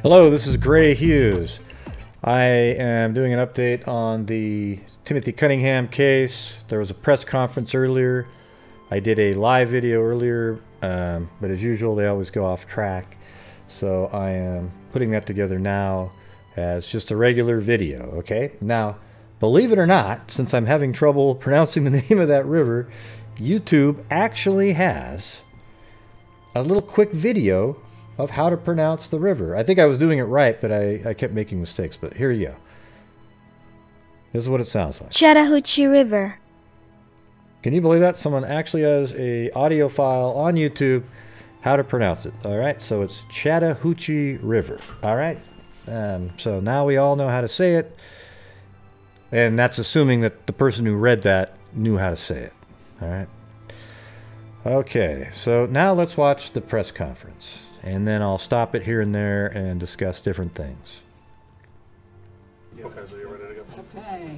Hello, this is Gray Hughes. I am doing an update on the Timothy Cunningham case. There was a press conference earlier. I did a live video earlier, but as usual they always go off track. So I am putting that together now as just a regular video, okay? Now, believe it or not, since I'm having trouble pronouncing the name of that river, YouTube actually has a little quick video of how to pronounce the river. I think I was doing it right, but I kept making mistakes. But here you go. This is what it sounds like. Chattahoochee River. Can you believe that? Someone actually has a audio file on YouTube how to pronounce it. All right, so it's Chattahoochee River. All right, so now we all know how to say it. And that's assuming that the person who read that knew how to say it. All right. Okay, so now let's watch the press conference. And then I'll stop it here and there and discuss different things. Okay, so you're ready to go. Okay.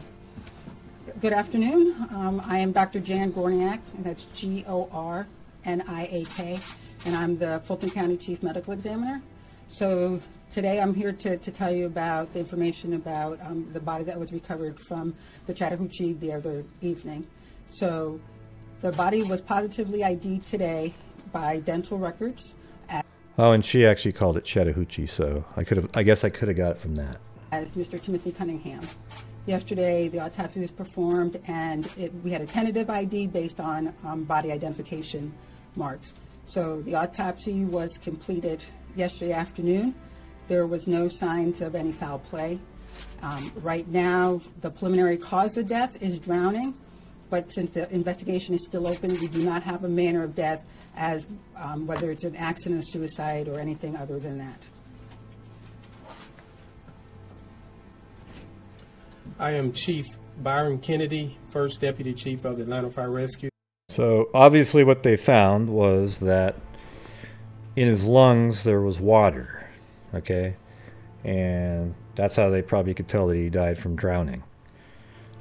Good afternoon. I am Dr. Jan Gorniak, and that's Gorniak, and I'm the Fulton County Chief Medical Examiner. So today I'm here to tell you about the information about the body that was recovered from the Chattahoochee the other evening. So the body was positively ID'd today by dental records. Oh, and she actually called it Chattahoochee, so I guess I could have got it from that. As Mr. Timothy Cunningham. Yesterday, the autopsy was performed, and we had a tentative ID based on body identification marks. So the autopsy was completed yesterday afternoon. There was no signs of any foul play. Right now, the preliminary cause of death is drowning, but since the investigation is still open, we do not have a manner of death as whether it's an accident or suicide or anything other than that. I am Chief Byron Kennedy, First Deputy Chief of the Atlanta Fire Rescue. So obviously what they found was that in his lungs there was water, okay? And that's how they probably could tell that he died from drowning.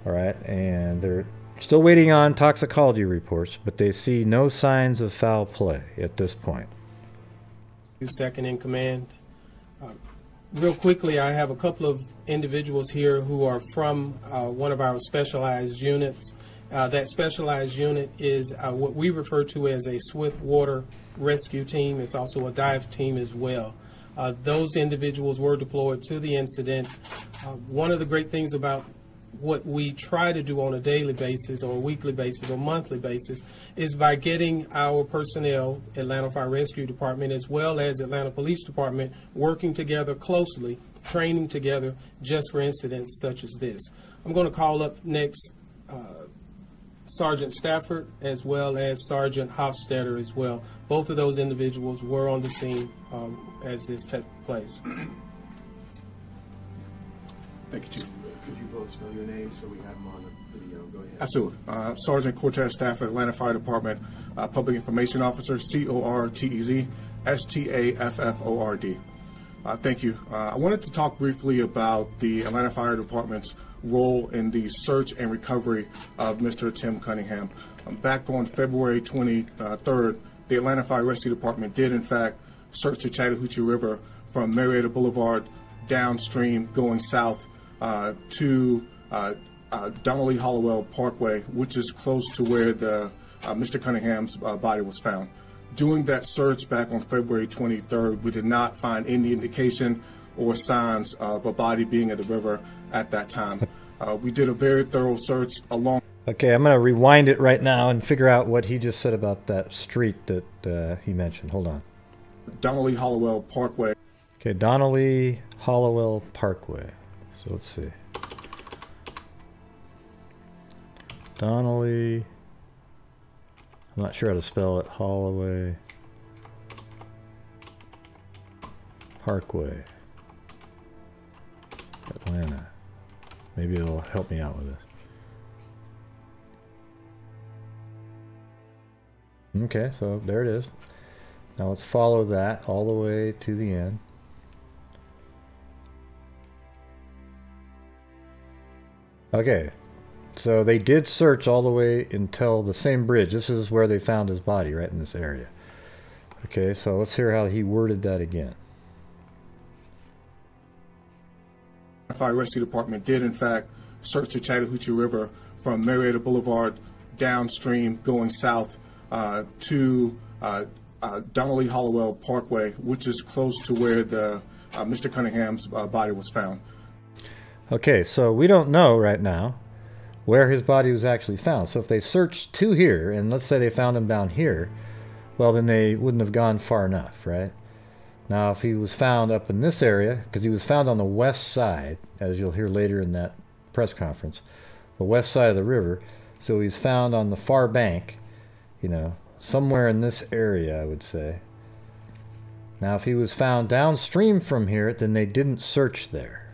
All right, and they're still waiting on toxicology reports, but they see no signs of foul play at this point. Second in command. Real quickly, I have a couple of individuals here who are from one of our specialized units. That specialized unit is what we refer to as a swift water rescue team. It's also a dive team as well. Those individuals were deployed to the incident. One of the great things about what we try to do on a daily basis or a weekly basis or monthly basis is by getting our personnel, Atlanta Fire Rescue Department, as well as Atlanta Police Department, working together closely, training together just for incidents such as this. I'm going to call up next Sergeant Stafford as well as Sergeant Hofstetter as well. Both of those individuals were on the scene as this took place. Thank you, Chief. Could you both spell your names so we have them on the video? Go ahead. Absolutely. Sergeant Cortez Stafford, Atlanta Fire Department, Public Information Officer, Cortez Stafford. Thank you. I wanted to talk briefly about the Atlanta Fire Department's role in the search and recovery of Mr. Tim Cunningham. Back on February 23rd, the Atlanta Fire Rescue Department did, in fact, search the Chattahoochee River from Marietta Boulevard downstream going south to Donnelly Hollowell Parkway, which is close to where the Mr. Cunningham's body was found. Doing that search back on February 23rd, we did not find any indication or signs of a body being in the river at that time. We did a very thorough search along. Okay, I'm going to rewind it right now and figure out what he just said about that street that he mentioned. Hold on. Donnelly Hollowell Parkway. Okay, Donnelly Hollowell Parkway. So let's see. Donnelly. I'm not sure how to spell it. Holloway Parkway. Atlanta. Maybe it'll help me out with this. Okay, so there it is. Now let's follow that all the way to the end. Okay, so they did search all the way until the same bridge. This is where they found his body, right in this area. Okay, so let's hear how he worded that again. Fire Rescue Department did, in fact, search the Chattahoochee River from Marietta Boulevard downstream going south to Donnelly Hollowell Parkway, which is close to where the Mr. Cunningham's body was found. Okay, so we don't know right now where his body was actually found. So if they searched to here, and let's say they found him down here, well, then they wouldn't have gone far enough, right? Now, if he was found up in this area, because he was found on the west side, as you'll hear later in that press conference, the west side of the river, so he's found on the far bank, you know, somewhere in this area, I would say. Now, if he was found downstream from here, then they didn't search there.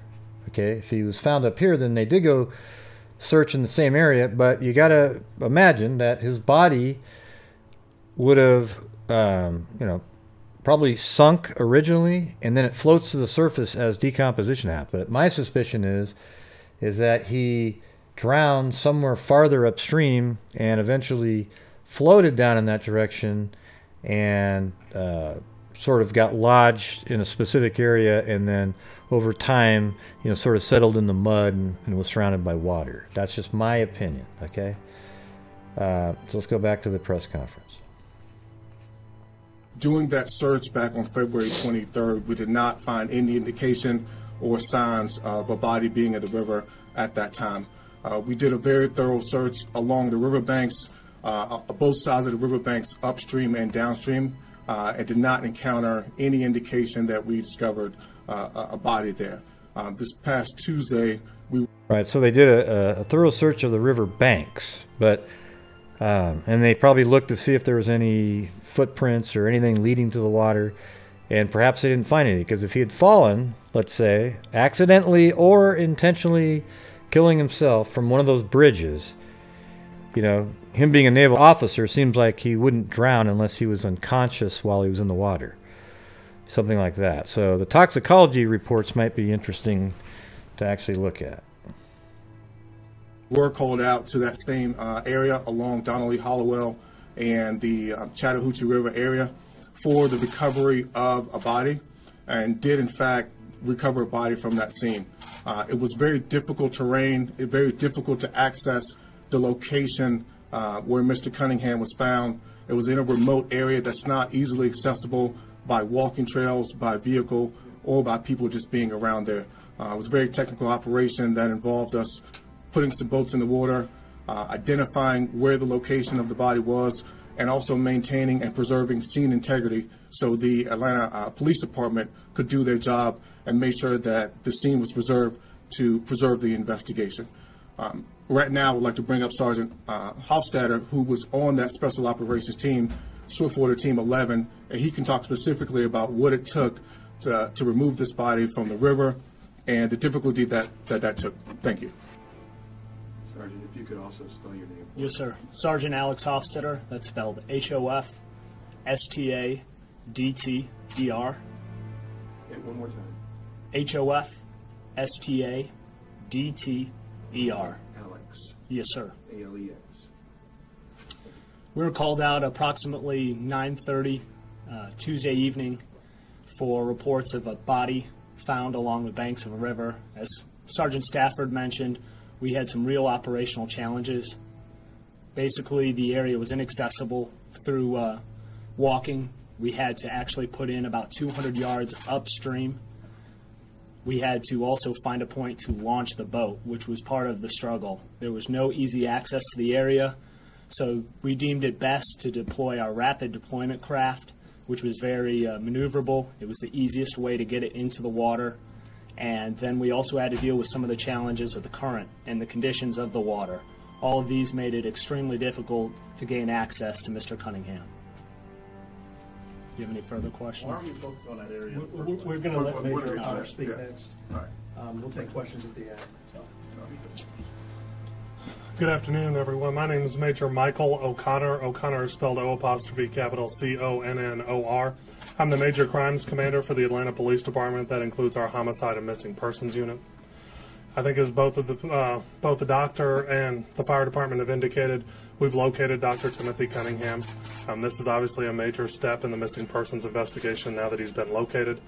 Okay, if he was found up here, then they did go search in the same area, but you got to imagine that his body would have, you know, probably sunk originally, and then it floats to the surface as decomposition happened. But my suspicion is that he drowned somewhere farther upstream and eventually floated down in that direction and sort of got lodged in a specific area, and then over time, you know, sort of settled in the mud and was surrounded by water. That's just my opinion, okay? So let's go back to the press conference. Doing that search back on February 23rd, we did not find any indication or signs of a body being in the river at that time. We did a very thorough search along the riverbanks, both sides of the riverbanks, upstream and downstream, and did not encounter any indication that we discovered a body there. This past Tuesday, Right, so they did a thorough search of the river banks, but and they probably looked to see if there was any footprints or anything leading to the water, and perhaps they didn't find any, because if he had fallen, let's say, accidentally or intentionally killing himself from one of those bridges, you know, him being a naval officer seems like he wouldn't drown unless he was unconscious while he was in the water. Something like that. So the toxicology reports might be interesting to actually look at. were called out to that same area along Donnelly Hollowell and the Chattahoochee River area for the recovery of a body, and did in fact recover a body from that scene. It was very difficult terrain, very difficult to access the location where Mr. Cunningham was found. It was in a remote area that's not easily accessible by walking trails, by vehicle, or by people just being around there. It was a very technical operation that involved us putting some boats in the water, identifying where the location of the body was, and also maintaining and preserving scene integrity so the Atlanta Police Department could do their job and make sure that the scene was preserved to preserve the investigation. Right now, I would like to bring up Sergeant Hofstadter, who was on that Special Operations Team, Swiftwater Team 11, and he can talk specifically about what it took to remove this body from the river and the difficulty that took. Thank you. Sergeant, if you could also spell your name. Yes, sir. Sergeant Alex Hofstadter. That's spelled H-O-F-S-T-A-D-T-E-R. And one more time. H-O-F-S-T-A-D-T-E-R. Alex. Yes, sir. A-L-E-X. We were called out approximately 9:30 Tuesday evening for reports of a body found along the banks of a river. As Sergeant Stafford mentioned, we had some real operational challenges. Basically, the area was inaccessible through walking. We had to actually put in about 200 yards upstream. We had to also find a point to launch the boat, which was part of the struggle. There was no easy access to the area, so we deemed it best to deploy our rapid deployment craft, which was very maneuverable. It was the easiest way to get it into the water. And then we also had to deal with some of the challenges of the current and the conditions of the water. All of these made it extremely difficult to gain access to Mr. Cunningham. Do you have any further questions? Why aren't we focused on that area? We're going to let Major Connor speak Yeah. next. All right. We'll take questions at the end. So. Good afternoon, everyone. My name is Major Michael O'Connor. O'Connor is spelled O''C''Connor. I'm the Major Crimes Commander for the Atlanta Police Department. That includes our Homicide and Missing Persons Unit. I think as both the doctor and the fire department have indicated, we've located Dr. Timothy Cunningham. This is obviously a major step in the missing persons investigation now that he's been located.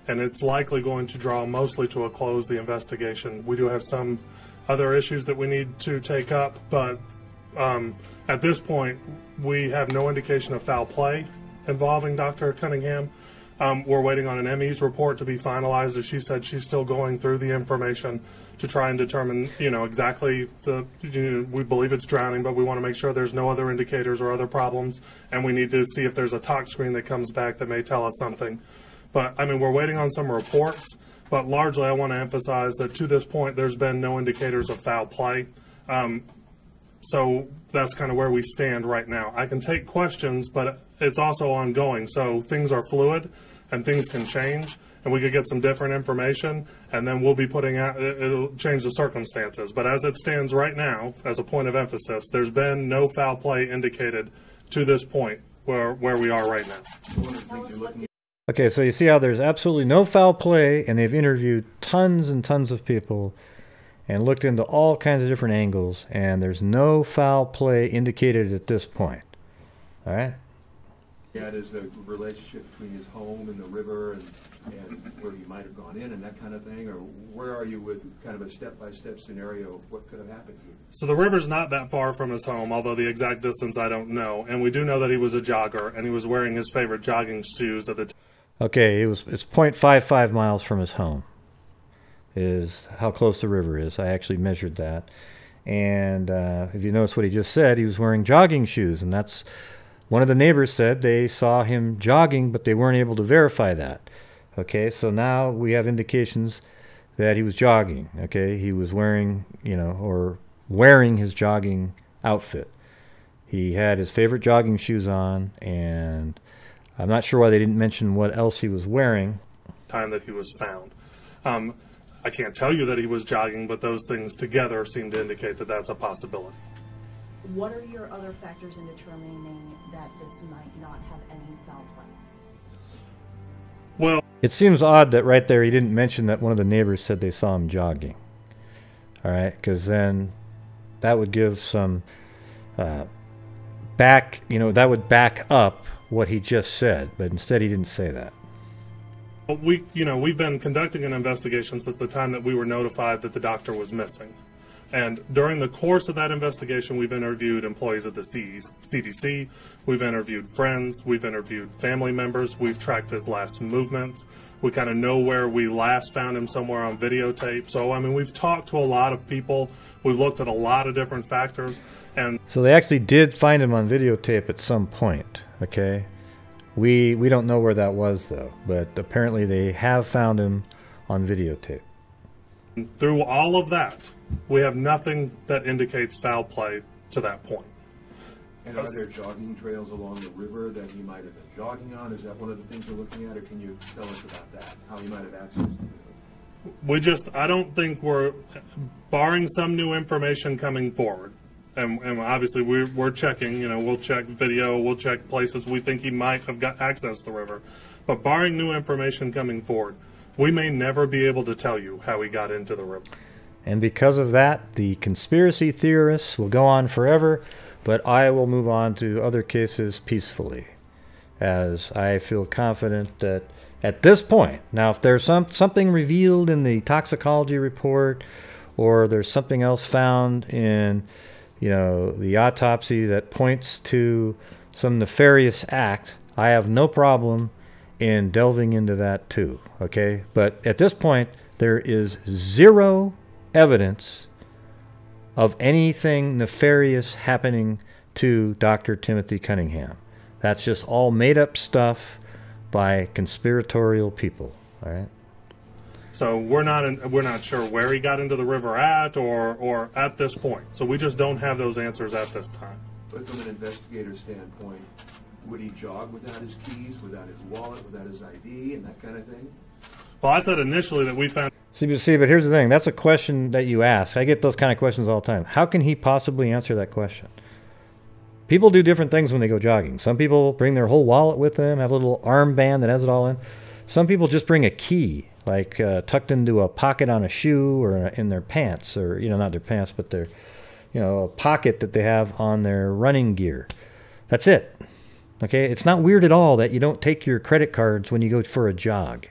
and it's likely going to draw mostly to a close the investigation. We do have some other issues that we need to take up, but at this point, we have no indication of foul play involving Dr. Cunningham. We're waiting on an ME's report to be finalized. As she said, she's still going through the information to try and determine, exactly we believe it's drowning, but we want to make sure there's no other indicators or other problems, and we need to see if there's a tox screen that comes back that may tell us something. But, we're waiting on some reports, but largely I want to emphasize that to this point, there's been no indicators of foul play. So that's kind of where we stand right now. I can take questions, but it's also ongoing. So things are fluid and things can change, and we could get some different information, and then we'll be putting out, it'll change the circumstances. But as it stands right now, as a point of emphasis, there's been no foul play indicated to this point where we are right now. Okay, so you see how there's absolutely no foul play, and they've interviewed tons and tons of people and looked into all kinds of different angles, and there's no foul play indicated at this point. All right? That is the relationship between his home and the river and where he might have gone in and that kind of thing? Or where are you with kind of a step-by-step scenario of what could have happened here? So the river's not that far from his home, although the exact distance I don't know. And we do know that he was a jogger, and he was wearing his favorite jogging shoes at the time. Okay, it's 0.55 miles from his home is how close the river is. I actually measured that. And if you notice what he just said, he was wearing jogging shoes. And that's one of the neighbors said they saw him jogging, but they weren't able to verify that. Okay, so now we have indications that he was jogging. Okay, he was wearing, or wearing his jogging outfit. He had his favorite jogging shoes on, and I'm not sure why they didn't mention what else he was wearing. Time that he was found. I can't tell you that he was jogging, but those things together seem to indicate that that's a possibility. What are your other factors in determining that this might not have any foul play? Well, it seems odd that right there he didn't mention that one of the neighbors said they saw him jogging. All right, because then that would give some that would back up what he just said, but instead he didn't say that. We've been conducting an investigation since the time that we were notified that the doctor was missing. And during the course of that investigation, we've interviewed employees of the CDC, we've interviewed friends, we've interviewed family members, we've tracked his last movements. We kind of know where we last found him somewhere on videotape. So, we've talked to a lot of people. We've looked at a lot of different factors. And so they actually did find him on videotape at some point, okay? We don't know where that was, though, but apparently they have found him on videotape. Through all of that, we have nothing that indicates foul play to that point. And are there jogging trails along the river that he might have been jogging on? Is that one of the things you're looking at, or can you tell us about that, how he might have accessed it? I don't think we're, barring some new information coming forward, and obviously we're checking, we'll check video, we'll check places we think he might have got access to the river. But barring new information coming forward, we may never be able to tell you how he got into the river. And because of that, the conspiracy theorists will go on forever, but I will move on to other cases peacefully, as I feel confident that at this point, now if there's something revealed in the toxicology report, or there's something else found in the autopsy that points to some nefarious act, I have no problem in delving into that too, okay? But at this point, there is zero evidence of anything nefarious happening to Dr. Timothy Cunningham. That's just all made up stuff by conspiratorial people, all right? So we're not sure where he got into the river at or at this point. So we just don't have those answers at this time. But from an investigator's standpoint, would he jog without his keys, without his wallet, without his ID, and that kind of thing? Well, I said initially that we found... See, but here's the thing. That's a question that you ask. I get those kind of questions all the time. How can he possibly answer that question? People do different things when they go jogging. Some people bring their whole wallet with them, have a little armband that has it all in. Some people just bring a key, like tucked into a pocket on a shoe or in their pants, or, not their pants, but their, a pocket that they have on their running gear. That's it. Okay? It's not weird at all that you don't take your credit cards when you go for a jog.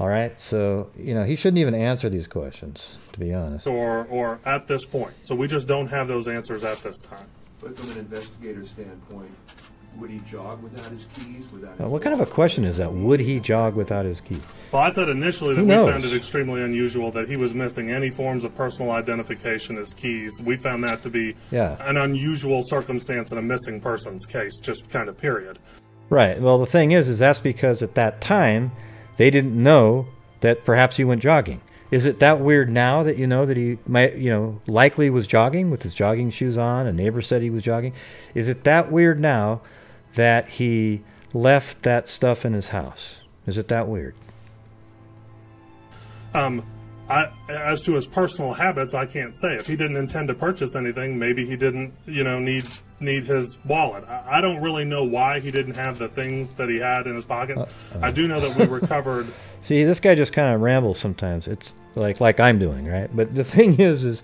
All right, so he shouldn't even answer these questions, to be honest. Or at this point. So we just don't have those answers at this time. But from an investigator's standpoint, would he jog without his keys? What kind of a question is that? Would he jog without his keys? Well, I said initially that Who we knows? found it extremely unusual that he was missing any forms of personal identification as keys. We found that to be an unusual circumstance in a missing person's case, just kind of period. Right. Well, the thing is that's because at that time, they didn't know that perhaps he went jogging. Is it that weird now that that he might, likely was jogging with his jogging shoes on? A neighbor said he was jogging. Is it that weird now that he left that stuff in his house? Is it that weird? As to his personal habits, I can't say. If he didn't intend to purchase anything, maybe he didn't, need his wallet. I don't really know why he didn't have the things that he had in his pocket. I do know that we recovered. See, this guy just kind of rambles sometimes. It's like I'm doing, right? But the thing is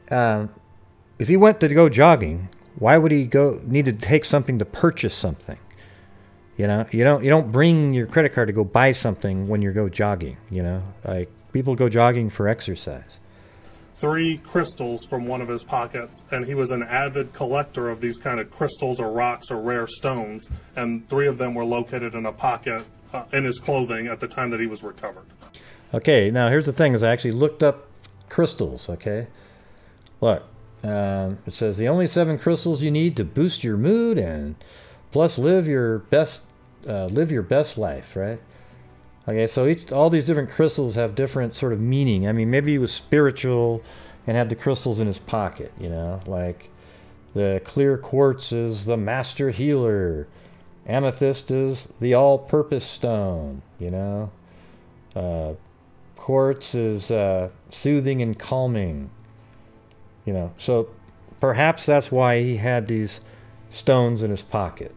if he went to go jogging, why would he need to take something to purchase something? You don't bring your credit card to go buy something when you go jogging. Like people go jogging for exercise. 3 crystals from one of his pockets, and he was an avid collector of these kind of crystals or rocks or rare stones, and 3 of them were located in a pocket in his clothing at the time that he was recovered. Okay, now here's the thing: is I actually looked up crystals. Okay, look, it says the only 7 crystals you need to boost your mood and plus live your best life, right? Okay, so all these different crystals have different sort of meaning. I mean, maybe he was spiritual and had the crystals in his pocket, like the clear quartz is the master healer, amethyst is the all-purpose stone, quartz is soothing and calming, so perhaps that's why he had these stones in his pocket.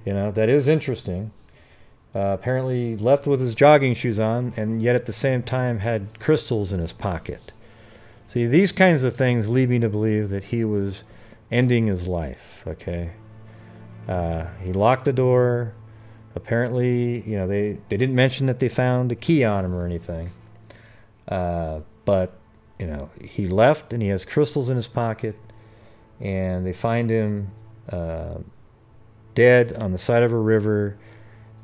That is interesting. Apparently left with his jogging shoes on, and yet at the same time had crystals in his pocket. See, these kinds of things lead me to believe that he was ending his life, okay? He locked the door. Apparently, they didn't mention that they found a key on him or anything. But, he left and he has crystals in his pocket, and they find him dead on the side of a river,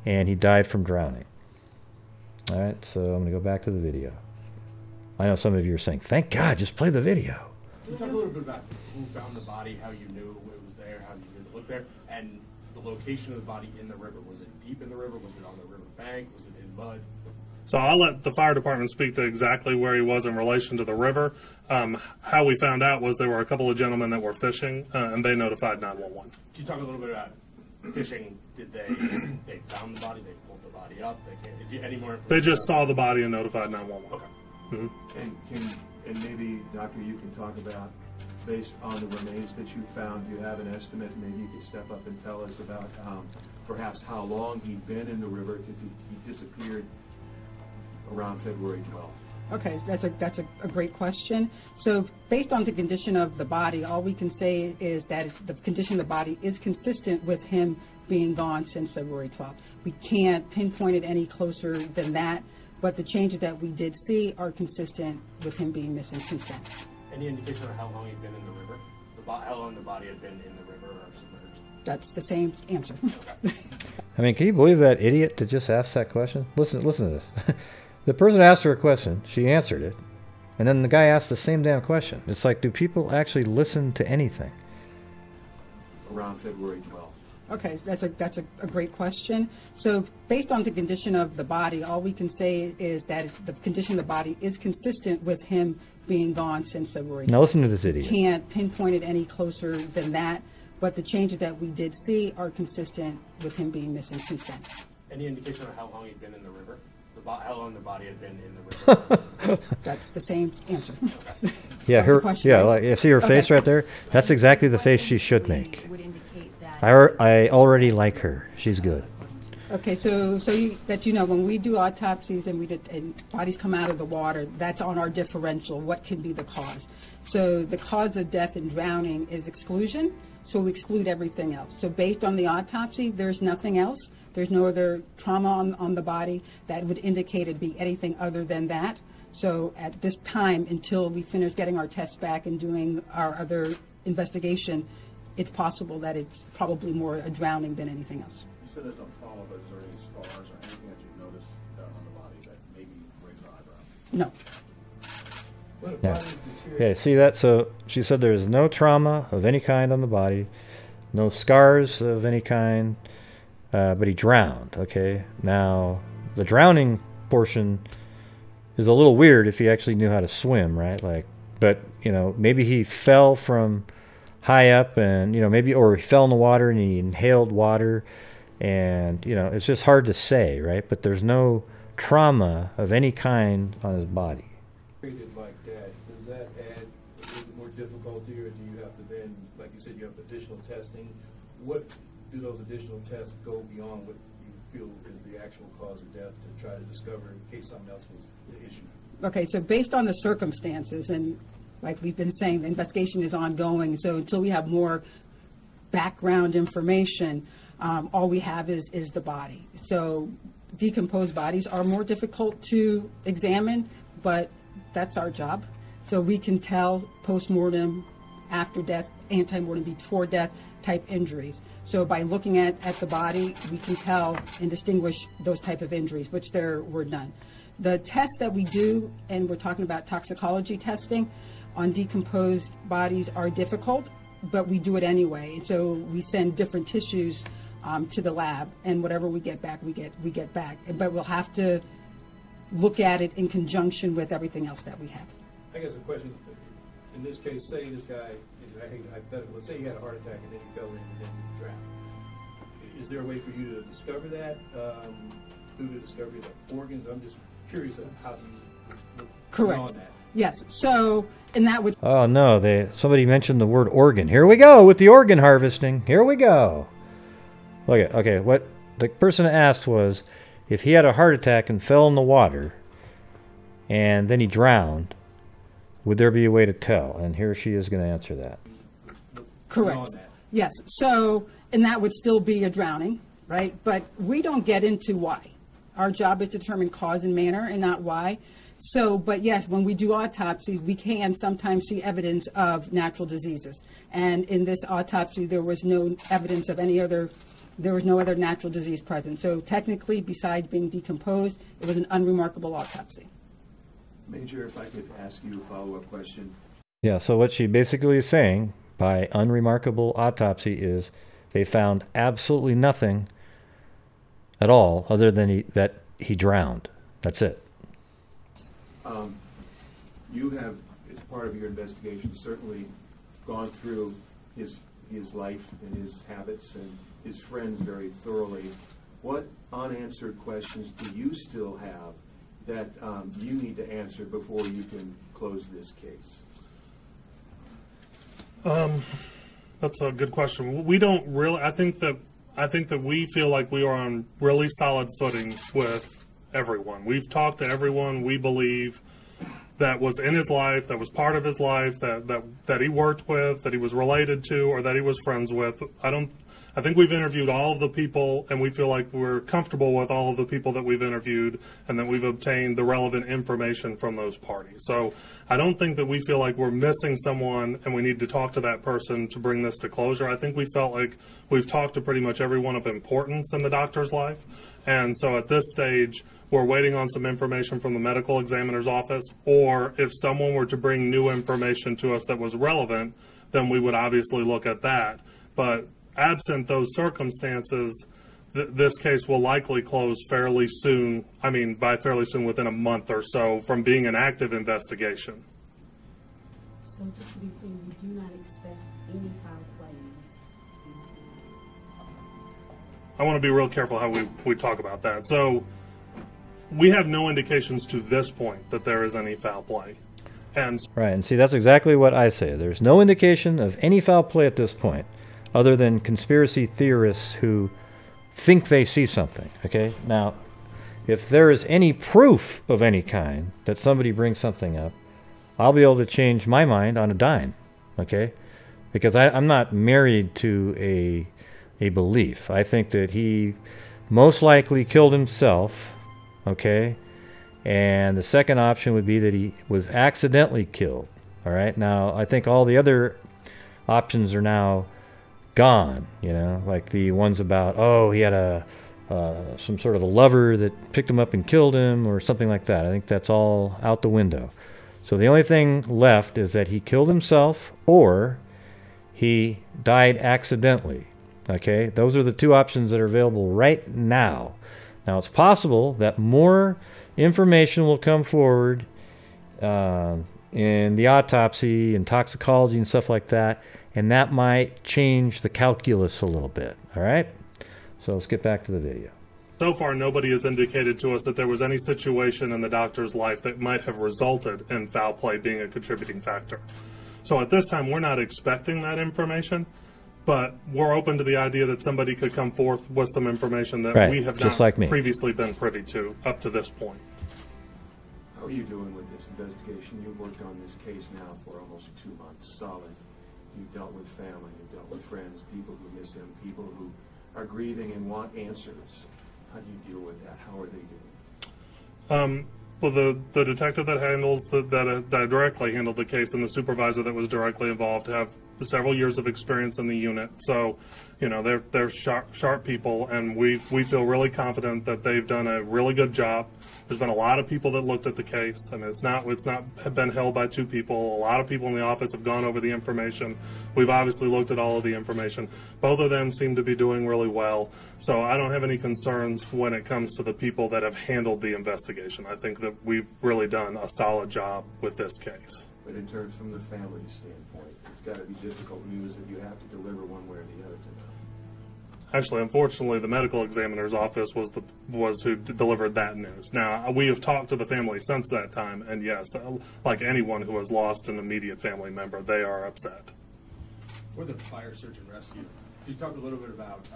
and he died from drowning. All right, so I'm going to go back to the video. I know some of you are saying, thank God, just play the video. Can you talk a little bit about who found the body, how you knew it was there, how you knew to look there, and the location of the body in the river? Was it deep in the river? Was it on the river bank? Was it in mud? So I'll let the fire department speak to exactly where he was in relation to the river. How we found out was there were a couple of gentlemen that were fishing, and they notified 911. Can you talk a little bit about fishing? Did they found the body? They pulled the body up? Did you any more information? They just saw the body and notified 911. Okay. Mm-hmm. And maybe, Doctor, you can talk about, based on the remains that you found, do you have an estimate? Maybe you could step up and tell us about perhaps how long he'd been in the river, because he disappeared around February 12th. Okay, that's a great question. So based on the condition of the body, all we can say is that the condition of the body is consistent with him being gone since February 12th. We can't pinpoint it any closer than that, but the changes that we did see are consistent with him being missing since then. Any indication of how long he'd been in the river? How long the body had been in the river or submerged? That's the same answer. Okay. I mean, can you believe that idiot to just ask that question? Listen to this. The person asked her a question, she answered it, and then the guy asked the same damn question. It's like, do people actually listen to anything? Around February 12th. Okay, that's a great question. So based on the condition of the body, all we can say is that the condition of the body is consistent with him being gone since February 12th. Now listen to this idiot. Can't pinpoint it any closer than that, but the changes that we did see are consistent with him being missing since then. Any indication of how long he'd been in the river? How long the body had been in the river? That's the same answer. Okay. Yeah, That was the question, yeah, right? like, you see her face Okay. right there? That's exactly the face she should make. Would indicate that. I already like her. She's good. Okay, so when we do autopsies and bodies come out of the water, that's on our differential. What can be the cause? So the cause of death and drowning is exclusion. so we exclude everything else. So based on the autopsy, there's nothing else. There's no other trauma on the body that would indicate it'd be anything other than that. So at this time, until we finish getting our tests back and doing our other investigation, it's possible that it's probably more a drowning than anything else. You said there's no trauma, but is there any scars or anything that you've noticed on the body that maybe raise an eyebrow? No. Yeah. Okay, see that? So she said there's no trauma of any kind on the body, no scars of any kind, but he drowned. Okay, now the drowning portion is a little weird if he actually knew how to swim, right? Like, but you know, maybe he fell from high up, and you know, maybe, or he fell in the water and he inhaled water, and you know, it's just hard to say, right? But there's no trauma of any kind on his body. Treated like that, does that add a little bit more difficulty, or do you have to then, like you said, you have additional testing? What do those additional tests go beyond what you feel is the actual cause of death to try to discover in case something else was the issue? Okay, so based on the circumstances, and like we've been saying, the investigation is ongoing, so until we have more background information, all we have is the body. So decomposed bodies are more difficult to examine, but that's our job. So we can tell post-mortem, after death, anti-mortem, before death type injuries. So by looking at the body, we can tell and distinguish those type of injuries, which there were none. The tests that we do, and we're talking about toxicology testing on decomposed bodies, are difficult, but we do it anyway. So we send different tissues to the lab, and whatever we get back, we get back. But we'll have to look at it in conjunction with everything else that we have. I guess a question, in this case, say this guy, I hate hypothetical, let's say he had a heart attack and then he fell in and then he drowned. Is there a way for you to discover that through the discovery of the organs? I'm just curious of how you look Correct. on that. Yes. So, and that would. Oh no, somebody mentioned the word organ. Here we go with the organ harvesting. Here we go. Okay, what the person asked was, if he had a heart attack and fell in the water and then he drowned, would there be a way to tell? And here she is going to answer that. Correct. Yes. So, and that would still be a drowning, right? But we don't get into why. Our job is to determine cause and manner and not why. So, but yes, when we do autopsies, we can sometimes see evidence of natural diseases. And in this autopsy, there was no evidence of there was no other natural disease present. So technically, besides being decomposed, it was an unremarkable autopsy. Major, if I could ask you a follow-up question. Yeah, so what she basically is saying by unremarkable autopsy is they found absolutely nothing at all other than that he drowned. That's it. You have, as part of your investigation, certainly gone through his life and his habits and his friends very thoroughly. What unanswered questions do you still have that you need to answer before you can close this case? That's a good question. We don't really. I think that we feel like we are on really solid footing with everyone. We've talked to everyone we believe that was in his life, that was part of his life, that he worked with, that he was related to, or that he was friends with. I think we've interviewed all of the people, and we feel like we're comfortable with all of the people that we've interviewed, and that we've obtained the relevant information from those parties. So I don't think that we feel like we're missing someone and we need to talk to that person to bring this to closure. I think we felt like we've talked to pretty much everyone of importance in the doctor's life. And so at this stage, we're waiting on some information from the medical examiner's office, or if someone were to bring new information to us that was relevant, then we would obviously look at that. But absent those circumstances, this case will likely close fairly soon. I mean, by fairly soon, within a month or so from being an active investigation. So just to be clear, you do not expect any foul play in this case? I want to be real careful how we talk about that. So we have no indications to this point that there is any foul play. Right, and see, that's exactly what I say. There's no indication of any foul play at this point, other than conspiracy theorists who think they see something, okay? Now, if there is any proof of any kind that somebody brings something up, I'll be able to change my mind on a dime, okay? because I'm not married to a belief. I think that he most likely killed himself, okay? And the second option would be that he was accidentally killed, all right? Now, I think all the other options are now gone, you know, like the ones about, oh, he had some sort of a lover that picked him up and killed him or something like that. I think that's all out the window. So the only thing left is that he killed himself or he died accidentally. Okay, those are the two options that are available right now. Now, it's possible that more information will come forward in the autopsy and toxicology and stuff like that, and that might change the calculus a little bit. All right, so let's get back to the video. So far, nobody has indicated to us that there was any situation in the doctor's life that might have resulted in foul play being a contributing factor. So at this time, we're not expecting that information, but we're open to the idea that somebody could come forth with some information that we have not previously been privy to up to this point. How are you doing with this investigation? You've worked on this case now for almost 2 months, solid. You've dealt with family, you've dealt with friends, people who miss him, people who are grieving and want answers. How do you deal with that? How are they doing? Well, the detective that handles that directly handled the case and the supervisor that was directly involved have several years of experience in the unit. So, you know, they're sharp people, and we feel really confident that they've done a really good job. There's been a lot of people that looked at the case, and it's not been held by 2 people. A lot of people in the office have gone over the information. We've obviously looked at all of the information. Both of them seem to be doing really well. So I don't have any concerns when it comes to the people that have handled the investigation. I think that we've really done a solid job with this case. But in terms from the family standpoint, it's got to be difficult news that you have to deliver one way or the other to them. Actually, unfortunately, the medical examiner's office was who delivered that news. Now, we have talked to the family since that time, and yes, like anyone who has lost an immediate family member, they are upset. For the fire, search, and rescue, can you talk a little bit about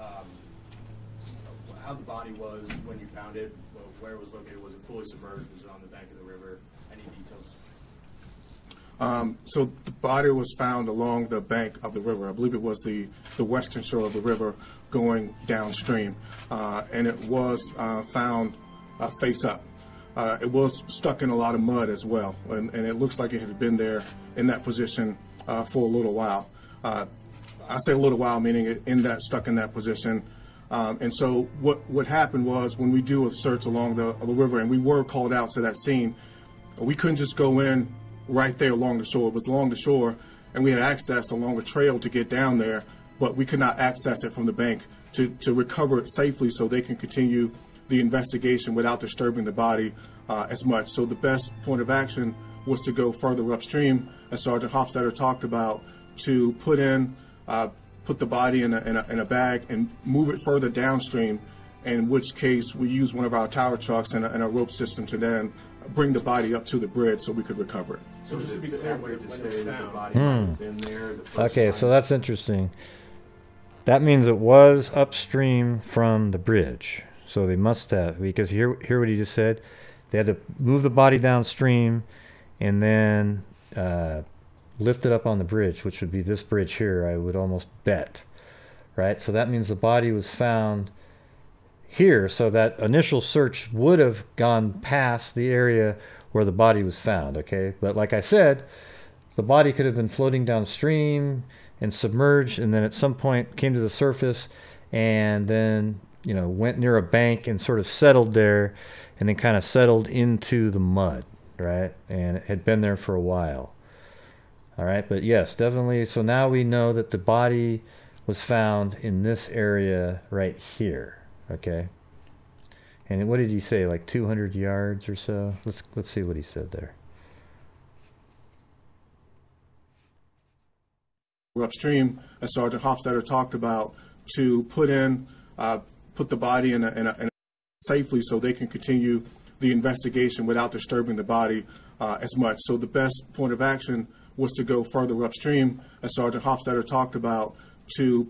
how the body was when you found it, where it was located? Was it fully submerged? Was it on the bank of the river? Any details? So the body was found along the bank of the river. I believe it was the western shore of the river going downstream. And it was found face up. It was stuck in a lot of mud as well. And it looks like it had been there in that position for a little while. I say a little while, meaning stuck in that position. And so what happened was when we do a search along the river, and we were called out to that scene, we couldn't just go in right there along the shore. It was along the shore, and we had access along the trail to get down there, but we could not access it from the bank to recover it safely so they can continue the investigation without disturbing the body as much. So the best point of action was to go further upstream, as Sergeant Hofstadter talked about, to put the body in a bag and move it further downstream, in which case we use one of our tower trucks and a rope system to then bring the body up to the bridge so we could recover it. So just to be clear, to say that the body might have been there the first time. So that's interesting. That means it was upstream from the bridge. So they must have, because hear what he just said. They had to move the body downstream and then lift it up on the bridge, which would be this bridge here, I would almost bet. Right? So that means the body was found here, so that initial search would have gone past the area where the body was found, okay? But like I said, the body could have been floating downstream and submerged, and then at some point came to the surface and then, you know, went near a bank and sort of settled there and then kind of settled into the mud, right? And it had been there for a while. All right, but yes, definitely. So now we know that the body was found in this area right here. Okay, and what did he say? Like 200 yards or so? Let's see what he said there. Upstream, as Sergeant Hofstadter talked about, to put the body in a safely so they can continue the investigation without disturbing the body as much. So the best point of action was to go further upstream, as Sergeant Hofstadter talked about, to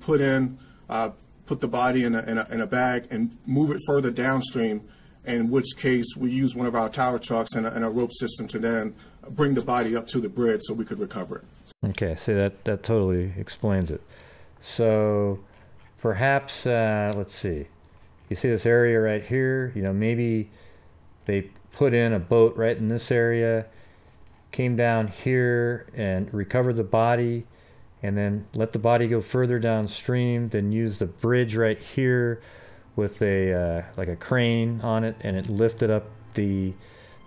put the body in a bag and move it further downstream, in which case we use one of our tower trucks and a rope system to then bring the body up to the bridge so we could recover it. Okay, see that totally explains it. So perhaps let's see. You see this area right here? You know, maybe they put in a boat right in this area, came down here and recovered the body, and then let the body go further downstream, then use the bridge right here with a like a crane on it, and it lifted up the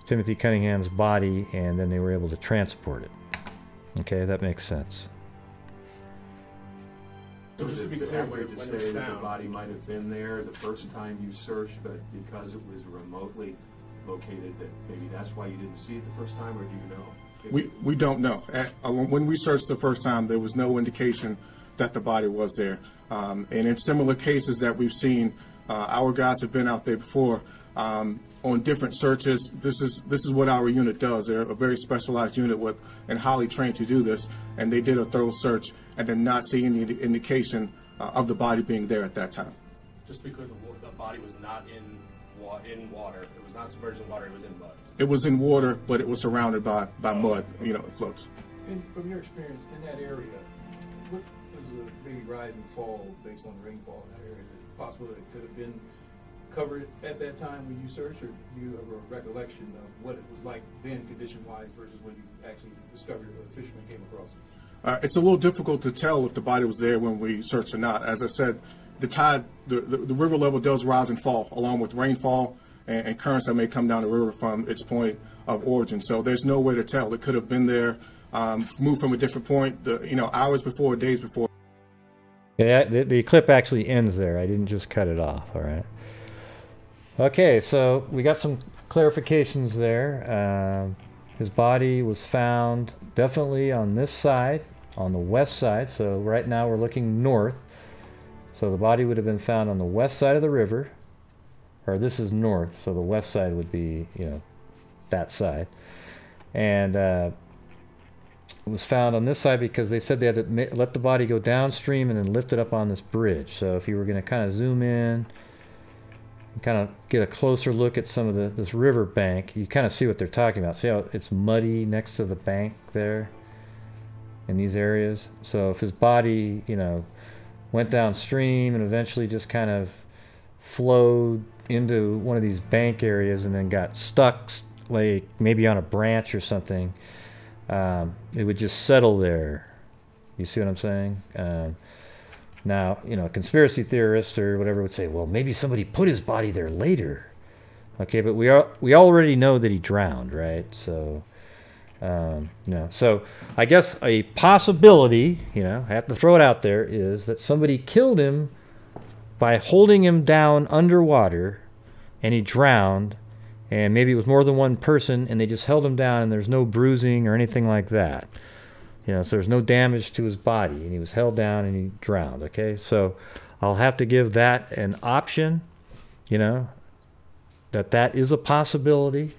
Timothy Cunningham's body, and then they were able to transport it. Okay, that makes sense. So Just is to be it clear, fair to when say it's that the found- body might have been there the first time you searched, but because it was remotely located, that maybe that's why you didn't see it the first time, or do you know? We don't know. When we searched the first time, there was no indication that the body was there. And in similar cases that we've seen, our guys have been out there before on different searches. This is what our unit does. They're a very specialized unit and highly trained to do this. And they did a thorough search and did not see any indication of the body being there at that time. Just because the body was not in water, it was not submerged in water, it was in mud. It was in water, but it was surrounded by mud. You know, it floats. And from your experience in that area, what is the maybe rise and fall based on the rainfall in that area? Is it possible that it could have been covered at that time when you searched, or do you have a recollection of what it was like then condition-wise versus when you actually discovered or the fisherman came across it? It's a little difficult to tell if the body was there when we searched or not. As I said, the tide, the river level does rise and fall along with rainfall and currents that may come down the river from its point of origin. So there's no way to tell. It could have been there, moved from a different point, hours before, days before. Yeah, the clip actually ends there. I didn't just cut it off, all right? Okay, so we got some clarifications there. His body was found definitely on this side, on the west side. So right now we're looking north. So the body would have been found on the west side of the river. Or this is north, so the west side would be, that side. And it was found on this side because they said they had to let the body go downstream and then lift it up on this bridge. So if you were going to kind of zoom in, kind of get a closer look at some of this river bank, you kind of see what they're talking about. See how it's muddy next to the bank there in these areas? So if his body, went downstream and eventually just kind of flowed into one of these bank areas and then got stuck, like maybe on a branch or something, it would just settle there. You see what I'm saying? Now, conspiracy theorists or whatever would say, well, maybe somebody put his body there later. Okay, but we already know that he drowned, right? So, no. So I guess a possibility, I have to throw it out there, is that somebody killed him by holding him down underwater, and he drowned, and maybe it was more than one person, and they just held him down, and there's no bruising or anything like that. So there's no damage to his body, and he was held down and he drowned, okay? So I'll have to give that an option, that is a possibility.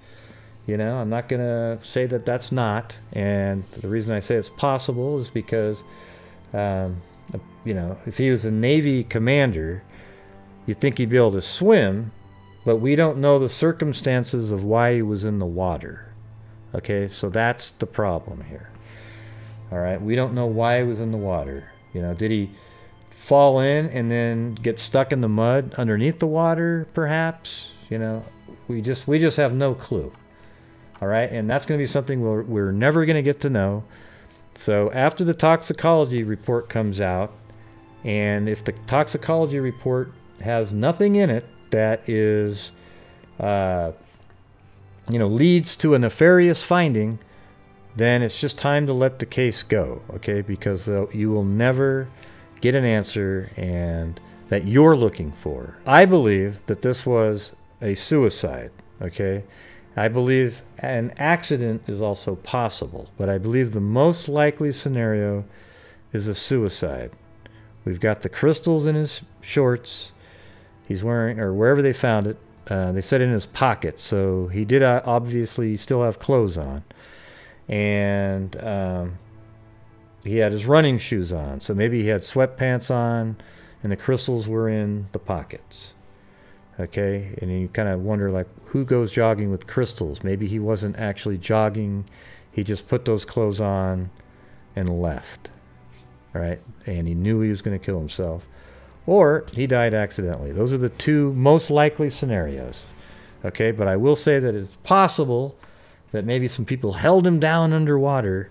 I'm not going to say that that's not, and the reason I say it's possible is because, if he was a Navy commander, you'd think he'd be able to swim, but we don't know the circumstances of why he was in the water, okay? So that's the problem here. All right, we don't know why he was in the water. Did he fall in and then get stuck in the mud underneath the water, perhaps? We just have no clue. All right, and that's going to be something we're never going to get to know. So after the toxicology report comes out, and if the toxicology report has nothing in it that is, leads to a nefarious finding, then it's just time to let the case go, okay? Because you will never get an answer and that you're looking for. I believe that this was a suicide, okay? I believe an accident is also possible, but I believe the most likely scenario is a suicide. We've got the crystals in his shorts. He's wearing, or wherever they found it, they said in his pocket, so he did obviously still have clothes on. And he had his running shoes on, so maybe he had sweatpants on and the crystals were in the pockets, okay? And you kind of wonder, like, who goes jogging with crystals? Maybe he wasn't actually jogging, he just put those clothes on and left, right? And he knew he was going to kill himself, or he died accidentally. Those are the two most likely scenarios, okay? But I will say that it's possible that maybe some people held him down underwater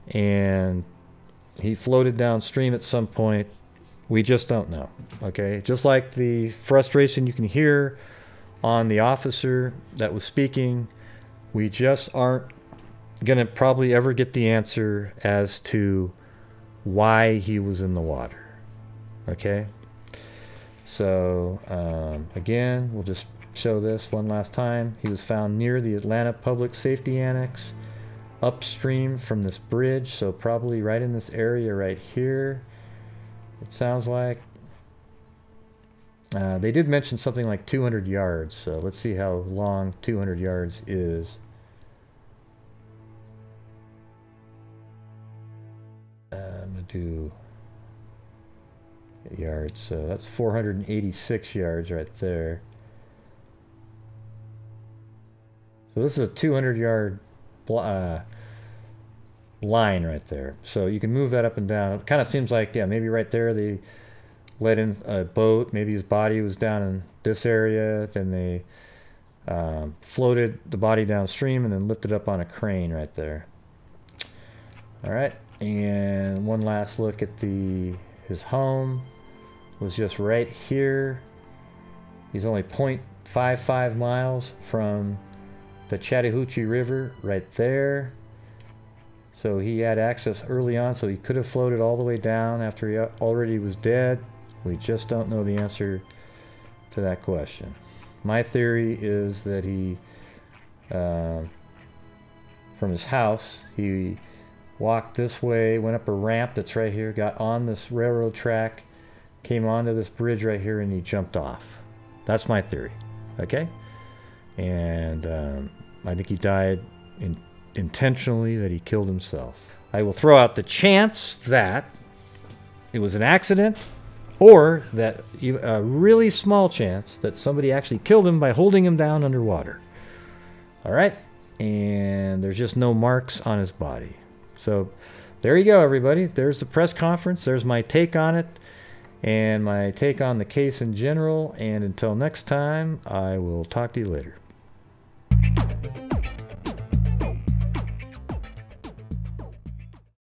and he floated downstream at some point. We just don't know, okay? Just like the frustration you can hear on the officer that was speaking, we just aren't going to probably ever get the answer as to why he was in the water, okay? So, again, we'll just show this one last time. He was found near the Atlanta Public Safety Annex, upstream from this bridge, so probably right in this area right here, it sounds like. They did mention something like 200 yards, so let's see how long 200 yards is. I'm going to do yards, so that's 486 yards right there. So this is a 200 yard line right there, so you can move that up and down. It kind of seems like, yeah, maybe right there they let in a boat, maybe his body was down in this area, then they floated the body downstream and then lifted up on a crane right there. All right, and one last look at his home was just right here. He's only 0.55 miles from the Chattahoochee River right there. So he had access early on, so he could have floated all the way down after he already was dead. We just don't know the answer to that question. My theory is that he, from his house, he walked this way, went up a ramp that's right here, got on this railroad track, came onto this bridge right here, and he jumped off. That's my theory, okay? And I think he died intentionally, that he killed himself. I will throw out the chance that it was an accident, or that a really small chance that somebody actually killed him by holding him down underwater. All right, and there's just no marks on his body. So there you go, everybody. There's the press conference. There's my take on it and my take on the case in general. And until next time, I will talk to you later.